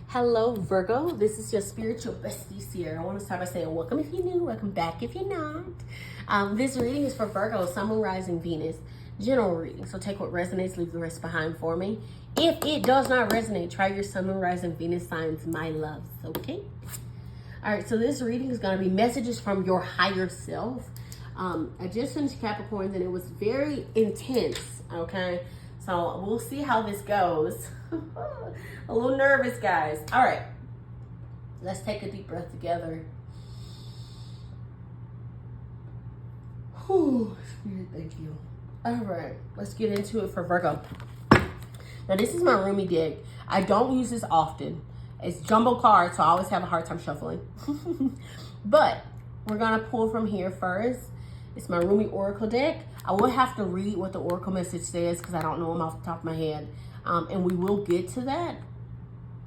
Hello, Virgo. This is your spiritual bestie, Ciara. I want to start by saying welcome if you're new, welcome back if you're not. This reading is for Virgo, Sun, Moon, Rising, Venus. General reading, so take what resonates, leave the rest behind for me. If it does not resonate, try your Sun, Moon, Rising, Venus signs, my loves, okay? All right, so this reading is going to be messages from your higher self. I just finished Capricorns and it was very intense, okay? So we'll see how this goes. A little nervous, guys. All right, let's take a deep breath together. Whew, Spirit, thank you. All right, let's get into it for Virgo. Now, this is my roomy deck. I don't use this often. It's jumbo cards, so I always have a hard time shuffling. But we're gonna pull from here first. It's my roomy oracle deck. I will have to read what the oracle message says because I don't know them off the top of my head. And we will get to that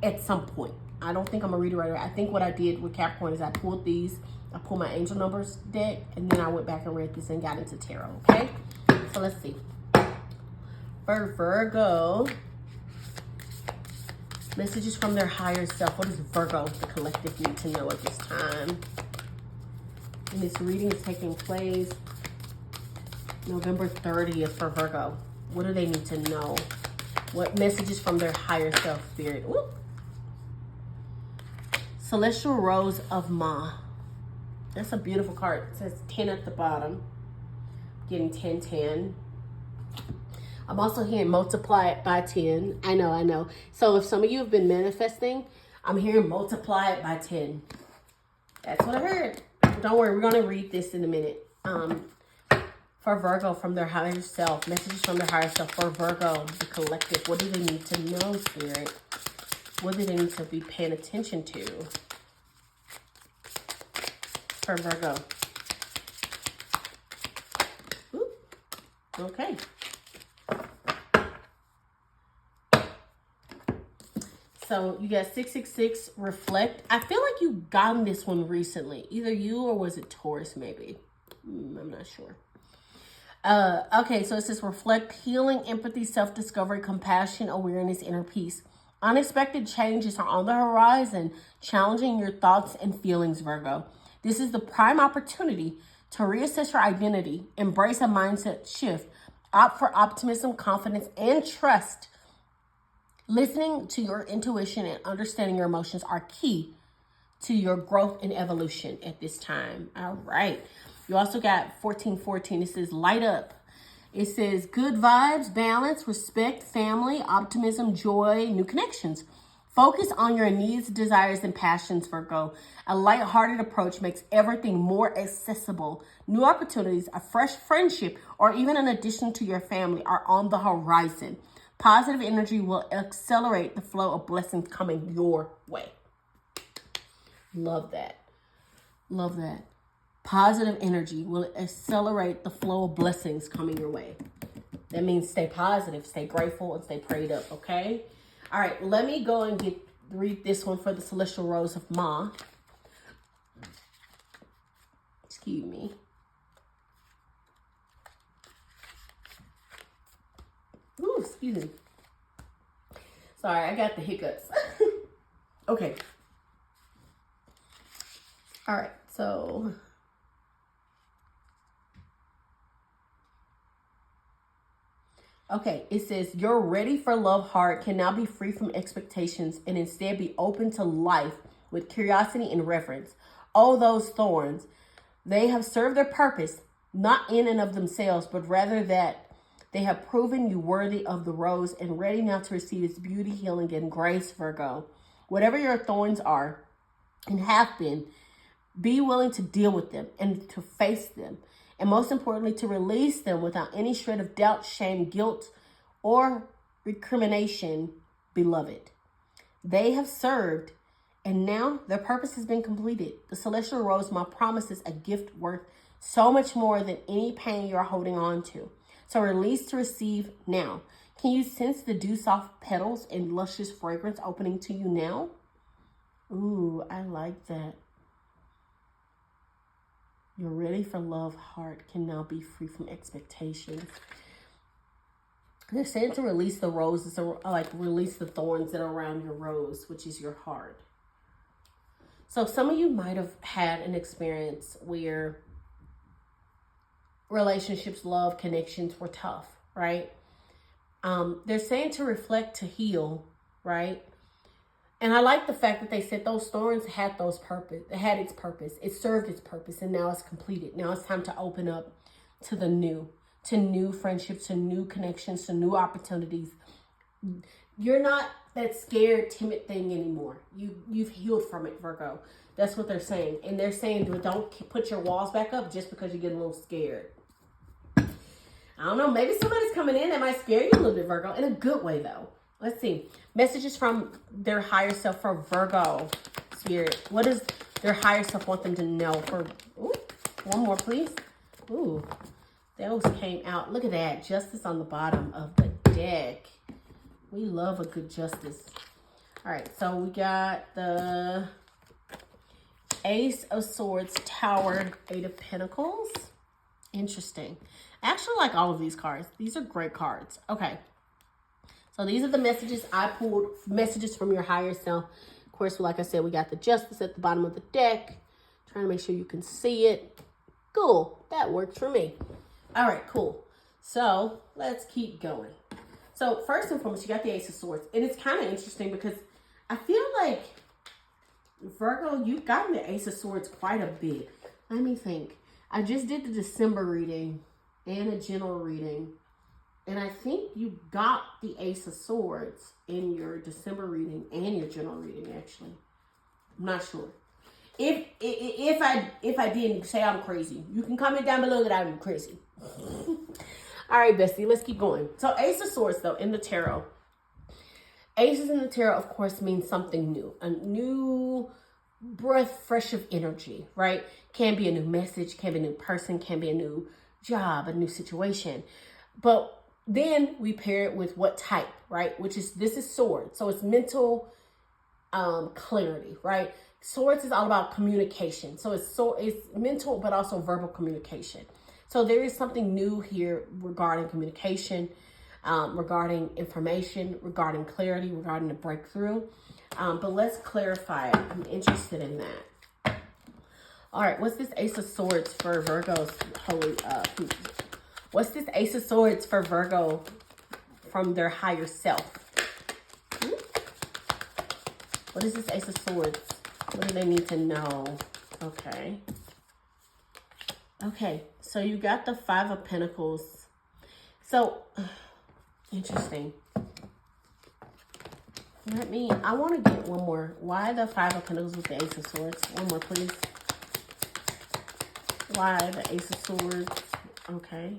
at some point. I don't think I'm a reader right away. I think what I did with Capricorn is I pulled these. I pulled my angel numbers deck, and then I went back and read this and got into tarot, okay? So let's see. For Virgo, messages from their higher self. What does Virgo, the collective, need to know at this time? And this reading is taking place November 30th for Virgo. What do they need to know? What messages from their higher self, Spirit? Ooh. Celestial Rose of Ma. That's a beautiful card. It says 10 at the bottom. Getting 10, 10. I'm also hearing multiply it by 10. I know. So if some of you have been manifesting, I'm hearing multiply it by 10. That's what I heard. Don't worry, we're going to read this in a minute. For Virgo, from their higher self, messages from their higher self. For Virgo, the collective, what do they need to know, Spirit? What do they need to be paying attention to? For Virgo. Ooh. Okay. So you got 666, reflect. I feel like you gotten this one recently. Either you or was it Taurus maybe? I'm not sure. Okay, so it says reflect, healing, empathy, self-discovery, compassion, awareness, inner peace. Unexpected changes are on the horizon, challenging your thoughts and feelings, Virgo. This is the prime opportunity to reassess your identity, embrace a mindset shift, opt for optimism, confidence, and trust. Listening to your intuition and understanding your emotions are key to your growth and evolution at this time. All right. You also got 1414. It says light up. It says good vibes, balance, respect, family, optimism, joy, new connections. Focus on your needs, desires, and passions, Virgo. A lighthearted approach makes everything more accessible. New opportunities, a fresh friendship, or even an addition to your family are on the horizon. Positive energy will accelerate the flow of blessings coming your way. Love that. Love that. Positive energy will accelerate the flow of blessings coming your way. That means stay positive, stay grateful, and stay prayed up, okay? All right, let me go and read this one for the Celestial Rose of Ma. Excuse me. Ooh, excuse me. Sorry, I got the hiccups. Okay. All right, so okay, it says your ready for love heart can now be free from expectations and instead be open to life with curiosity and reverence. Oh, those thorns, they have served their purpose, not in and of themselves, but rather that they have proven you worthy of the rose and ready now to receive its beauty, healing, and grace, Virgo. Whatever your thorns are and have been, be willing to deal with them and to face them. And most importantly, to release them without any shred of doubt, shame, guilt, or recrimination, beloved. They have served, and now their purpose has been completed. The Celestial Rose Ma promises a gift worth so much more than any pain you're holding on to. So release to receive now. Can you sense the dew-soft petals and luscious fragrance opening to you now? Ooh, I like that. Your ready for love heart can now be free from expectations. They're saying to release the roses, or like release the thorns that are around your rose, which is your heart. So some of you might have had an experience where relationships, love, connections were tough, right? They're saying to reflect, to heal, right? And I like the fact that they said those thorns had those purpose. It had its purpose. It served its purpose, and now it's completed. Now it's time to open up to the new, to new friendships, to new connections, to new opportunities. You're not that scared, timid thing anymore. You've healed from it, Virgo. That's what they're saying. And they're saying, don't put your walls back up just because you get a little scared. I don't know. Maybe somebody's coming in that might scare you a little bit, Virgo. In a good way, though. Let's see. Messages from their higher self for Virgo spirit. What does their higher self want them to know? For ooh, one more, please. Ooh, those came out. Look at that. Justice on the bottom of the deck. We love a good justice. All right. So we got the Ace of Swords, Tower, Eight of Pentacles. Interesting. I actually like all of these cards. These are great cards. Okay. So these are the messages I pulled, messages from your higher self. Of course, like I said, we got the Justice at the bottom of the deck. Trying to make sure you can see it. Cool. That works for me. All right, cool. So let's keep going. So first and foremost, you got the Ace of Swords. And it's kind of interesting because I feel like, Virgo, you've gotten the Ace of Swords quite a bit. Let me think. I just did the December reading and a general reading. And I think you got the Ace of Swords in your December reading and your general reading, actually. I'm not sure. If I didn't, say I'm crazy. You can comment down below that I'm crazy. All right, bestie, let's keep going. So Ace of Swords, though, in the tarot. Aces in the tarot, of course, means something new. A new breath, fresh of energy, right? Can be a new message, can be a new person, can be a new job, a new situation. But then we pair it with what type, right? Which is, this is swords. So it's mental clarity, right? Swords is all about communication. So it's mental, but also verbal communication. So there is something new here regarding communication, regarding information, regarding clarity, regarding the breakthrough. But let's clarify it. I'm interested in that. All right, what's this Ace of Swords for Virgo's what's this Ace of Swords for Virgo from their higher self? What is this Ace of Swords? What do they need to know? Okay. Okay, so you got the Five of Pentacles. So, interesting. I want to get one more. Why the Five of Pentacles with the Ace of Swords? One more, please. Why the Ace of Swords? Okay.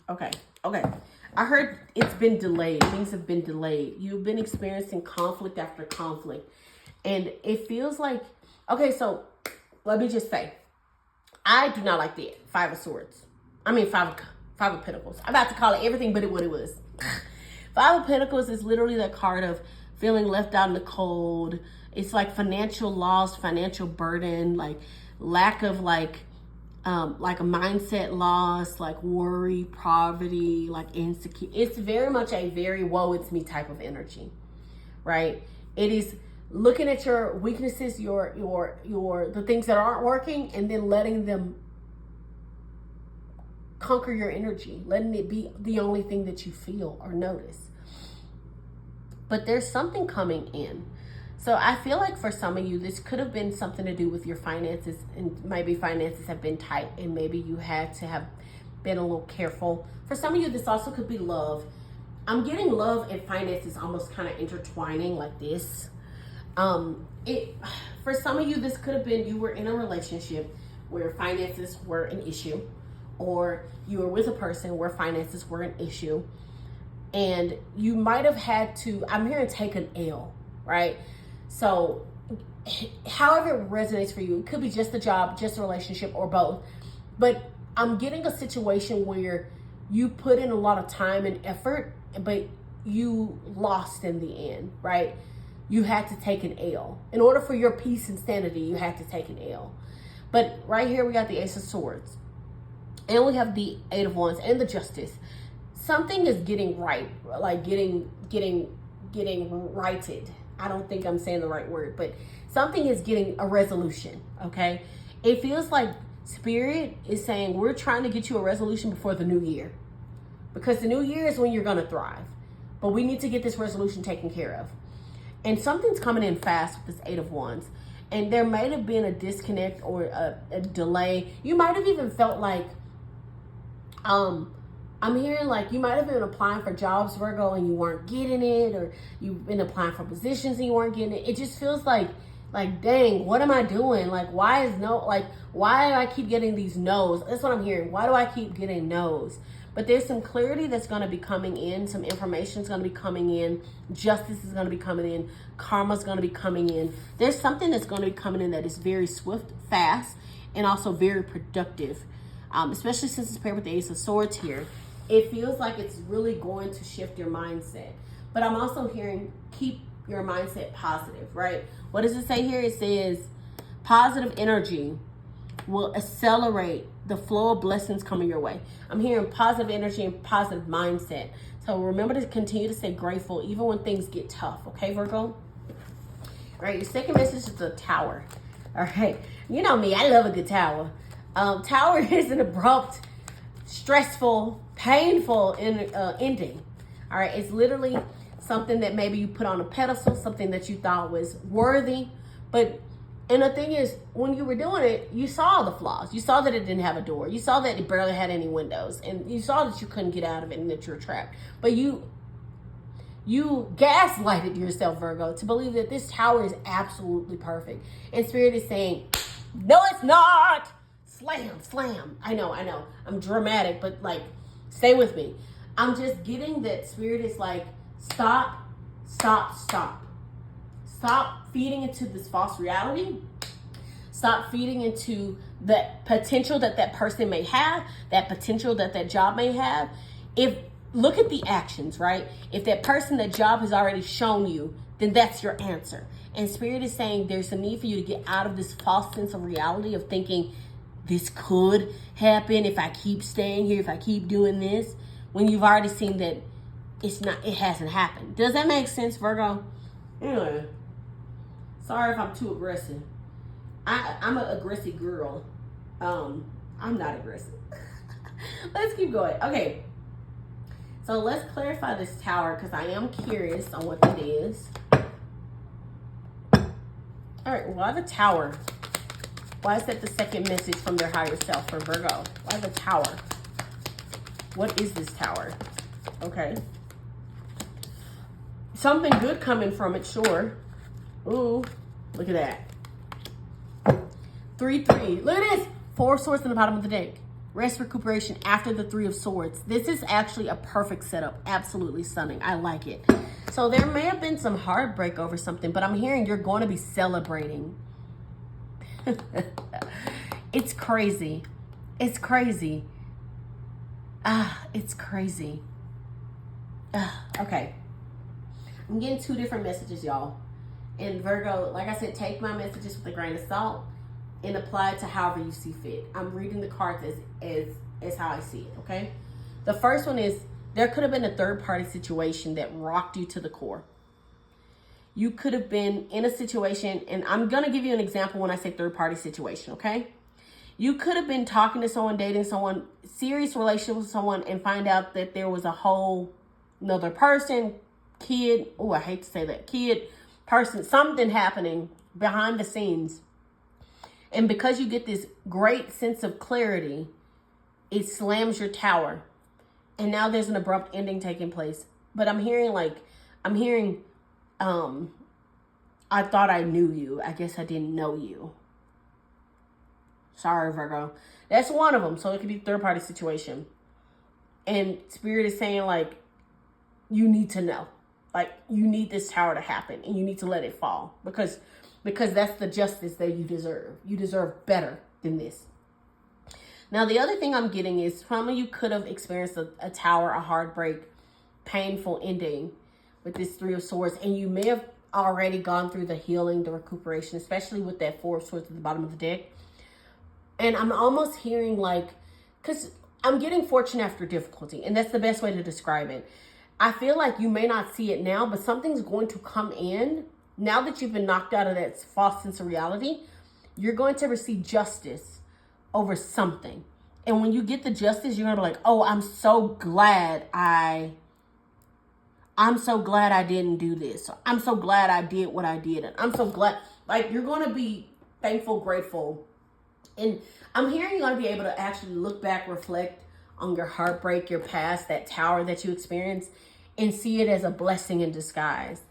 Okay. I heard it's been delayed. Things have been delayed. You've been experiencing conflict after conflict. And it feels like, okay, so let me just say, I do not like the Five of Swords. I mean, Five of Pentacles. I'm about to call it everything but what it was. Five of Pentacles is literally that card of feeling left out in the cold. It's like financial loss, financial burden, like lack of like a mindset loss, like worry, poverty, like insecure. It's very much a very woe it's me type of energy, right? It is looking at your weaknesses, the things that aren't working, and then letting them conquer your energy, letting it be the only thing that you feel or notice. But there's something coming in. So I feel like for some of you, this could have been something to do with your finances, and maybe finances have been tight and maybe you had to have been a little careful. For some of you, this also could be love. I'm getting love and finances almost kind of intertwining like this. For some of you, this could have been you were in a relationship where finances were an issue, or you were with a person where finances were an issue, and you might have had to, I'm hearing take an L, right? So however it resonates for you, it could be just a job, just a relationship, or both. But I'm getting a situation where you put in a lot of time and effort, but you lost in the end, right? You had to take an L. In order for your peace and sanity, you had to take an L. But right here, we got the Ace of Swords. And we have the Eight of Wands and the Justice. Something is getting right, like getting righted. I don't think I'm saying the right word, but something is getting a resolution, okay? It feels like Spirit is saying, we're trying to get you a resolution before the new year. Because the new year is when you're going to thrive. But we need to get this resolution taken care of. And something's coming in fast with this Eight of Wands. And there might have been a disconnect or a delay. You might have even felt like, I'm hearing like you might have been applying for jobs, Virgo, and you weren't getting it, or you've been applying for positions and you weren't getting it. It just feels like, dang, what am I doing? Like, why do I keep getting these no's? That's what I'm hearing. Why do I keep getting no's? But there's some clarity that's going to be coming in. Some information is going to be coming in. Justice is going to be coming in. Karma is going to be coming in. There's something that's going to be coming in that is very swift, fast, and also very productive. Especially since it's paired with the Ace of Swords here. It feels like it's really going to shift your mindset. But I'm also hearing keep your mindset positive, right? What does it say here? It says positive energy will accelerate the flow of blessings coming your way. I'm hearing positive energy and positive mindset. So remember to continue to stay grateful even when things get tough, okay, Virgo? All right, your second message is the Tower. All right, you know me, I love a good tower. Tower is an abrupt, stressful, painful ending. All right, it's literally something that maybe you put on a pedestal, something that you thought was worthy. And the thing is, when you were doing it, you saw the flaws. You saw that it didn't have a door. You saw that it barely had any windows. And you saw that you couldn't get out of it and that you were trapped. But you gaslighted yourself, Virgo, to believe that this tower is absolutely perfect. And Spirit is saying, no, it's not. Slam, slam. I know. I'm dramatic, but like, stay with me. I'm just getting that Spirit is like, stop. Stop feeding into this false reality. Stop feeding into the potential that person may have, that potential that job may have. Look at the actions, right? If that person, that job has already shown you, then that's your answer. And Spirit is saying there's a need for you to get out of this false sense of reality of thinking this could happen if I keep staying here, if I keep doing this, when you've already seen that it hasn't happened. Does that make sense, Virgo? Anyway, sorry if I'm too aggressive. I'm an aggressive girl. I'm not aggressive. Let's keep going. Okay. So let's clarify this Tower because I am curious on what it is. All right, why the Tower? Why is that the second message from their higher self for Virgo? Why the Tower? What is this Tower? Okay. Something good coming from it, sure. Ooh, look at that. 3-3. Look at this. 4 of Swords in the bottom of the deck. Rest, recuperation after the 3 of Swords. This is actually a perfect setup. Absolutely stunning. I like it. So there may have been some heartbreak over something, but I'm hearing you're going to be celebrating. It's crazy. It's crazy. It's crazy. Okay. I'm getting 2 different messages, y'all. And Virgo, like I said, take my messages with a grain of salt and apply it to however you see fit. I'm reading the cards as how I see it, okay? The first one is there could have been a third-party situation that rocked you to the core. You could have been in a situation, and I'm going to give you an example when I say third-party situation, okay? You could have been talking to someone, dating someone, serious relationship with someone, and find out that there was a whole another person, kid, oh, I hate to say that, kid, person, something happening behind the scenes. And because you get this great sense of clarity, it slams your Tower. And now there's an abrupt ending taking place. But I'm hearing, I thought I knew you. I guess I didn't know you. Sorry, Virgo. That's one of them. So it could be a third-party situation. And Spirit is saying, like, you need to know. Like, you need this Tower to happen. And you need to let it fall. Because that's the justice that you deserve. You deserve better than this. Now, the other thing I'm getting is some of you could have experienced a Tower, a heartbreak, painful ending with this 3 of Swords. And you may have already gone through the healing, the recuperation, especially with that 4 of Swords at the bottom of the deck. And I'm almost hearing like, because I'm getting fortune after difficulty, and that's the best way to describe it. I feel like you may not see it now, but something's going to come in. Now that you've been knocked out of that false sense of reality, you're going to receive justice over something. And when you get the justice, you're going to be like, oh, I'm so glad I didn't do this. I'm so glad I did what I did. And I'm so glad, like, you're going to be thankful, grateful. And I'm hearing you're going to be able to actually look back, reflect on your heartbreak, your past, that tower that you experienced, and see it as a blessing in disguise.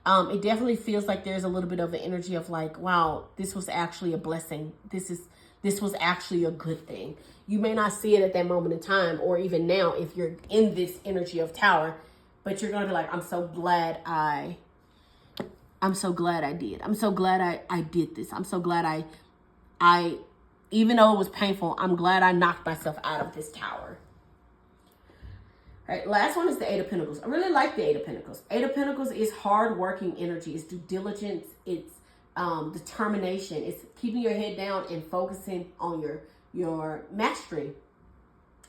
It definitely feels like there's a little bit of an energy of like, wow, this was actually a blessing. This was actually a good thing. You may not see it at that moment in time, or even now if you're in this energy of tower, but you're going to be like, I'm so glad I did. I'm so glad I did this. I'm so glad I, even though it was painful, I'm glad I knocked myself out of this tower. All right, last one is the Eight of Pentacles. I really like the Eight of Pentacles. Eight of Pentacles is hard-working energy. It's due diligence. It's determination. It's keeping your head down and focusing on your mastery,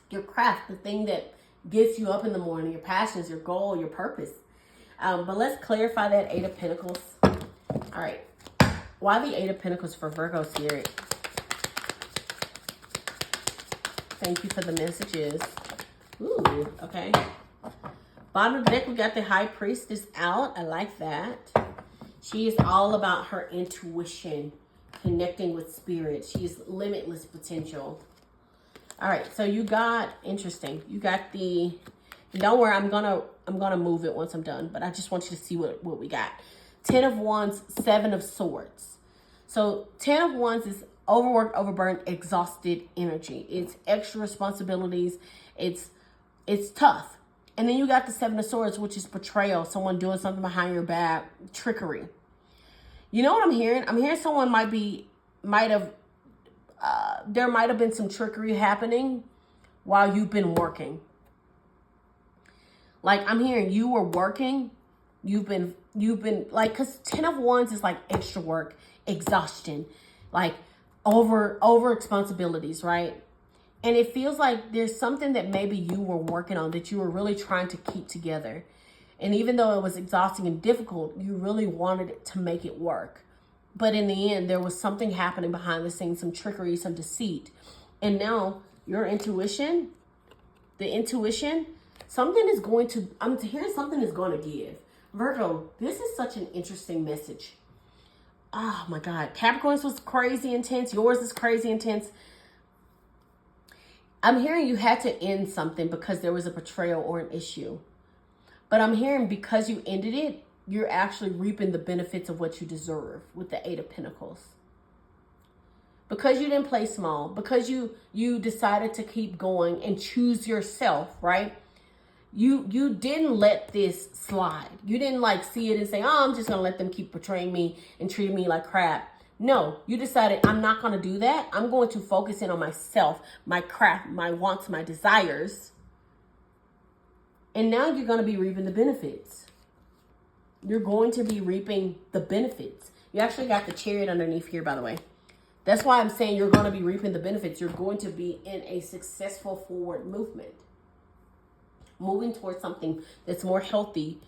your craft, the thing that gets you up in the morning, your passions, your goal, your purpose. But let's clarify that Eight of Pentacles. All right. Why the Eight of Pentacles for Virgo Spirit? Thank you for the messages. Ooh, okay. Bottom of the deck, we got the High Priestess out. I like that. She is all about her intuition, connecting with spirit. She is limitless potential. All right, so you got, interesting. You got the, don't worry, I'm gonna move it once I'm done, but I just want you to see what we got. 10 of Wands, 7 of Swords. So 10 of Wands is overworked, overburdened, exhausted energy. It's extra responsibilities. It's tough. And then you got the 7 of Swords, which is betrayal, someone doing something behind your back, trickery. You know what I'm hearing? I'm hearing someone there might have been some trickery happening while you've been working. Like, I'm hearing you were working, you've been like, because 10 of Wands is like extra work, exhaustion, like over responsibilities, right? And it feels like there's something that maybe you were working on that you were really trying to keep together. And even though it was exhausting and difficult, you really wanted it to make it work. But in the end, there was something happening behind the scenes, some trickery, some deceit. And now your intuition, something is going to, I'm hearing something is going to give. Virgo, this is such an interesting message. Oh my God. Capricorn's was crazy intense. Yours is crazy intense. I'm hearing you had to end something because there was a betrayal or an issue. But I'm hearing because you ended it, you're actually reaping the benefits of what you deserve with the 8 of Pentacles. Because you didn't play small, because you decided to keep going and choose yourself, right? You didn't let this slide. You didn't like see it and say, oh, I'm just going to let them keep betraying me and treating me like crap. No, you decided, I'm not going to do that. I'm going to focus in on myself, my craft, my wants, my desires. And now you're going to be reaping the benefits. You're going to be reaping the benefits. You actually got the Chariot underneath here, by the way. That's why I'm saying you're going to be reaping the benefits. You're going to be in a successful forward movement. Moving towards something that's more healthy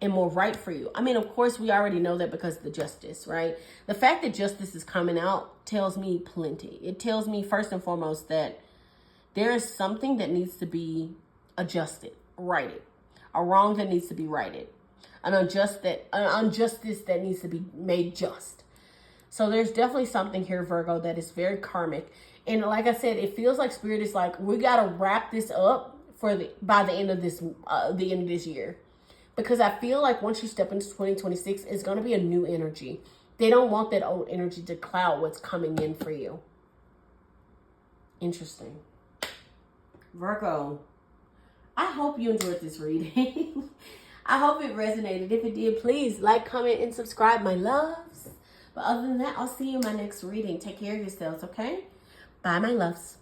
and more right for you. I mean, of course, we already know that because of the justice, right? The fact that justice is coming out tells me plenty. It tells me, first and foremost, that there is something that needs to be adjusted, righted. A wrong that needs to be righted. An injustice that needs to be made just. So there's definitely something here, Virgo, that is very karmic. And like I said, it feels like Spirit is like, we got to wrap this up by the end of this year. Because I feel like once you step into 2026, it's going to be a new energy. They don't want that old energy to cloud what's coming in for you. Interesting. Virgo, I hope you enjoyed this reading. I hope it resonated. If it did, please like, comment, and subscribe, my loves. But other than that, I'll see you in my next reading. Take care of yourselves, okay? Bye, my loves.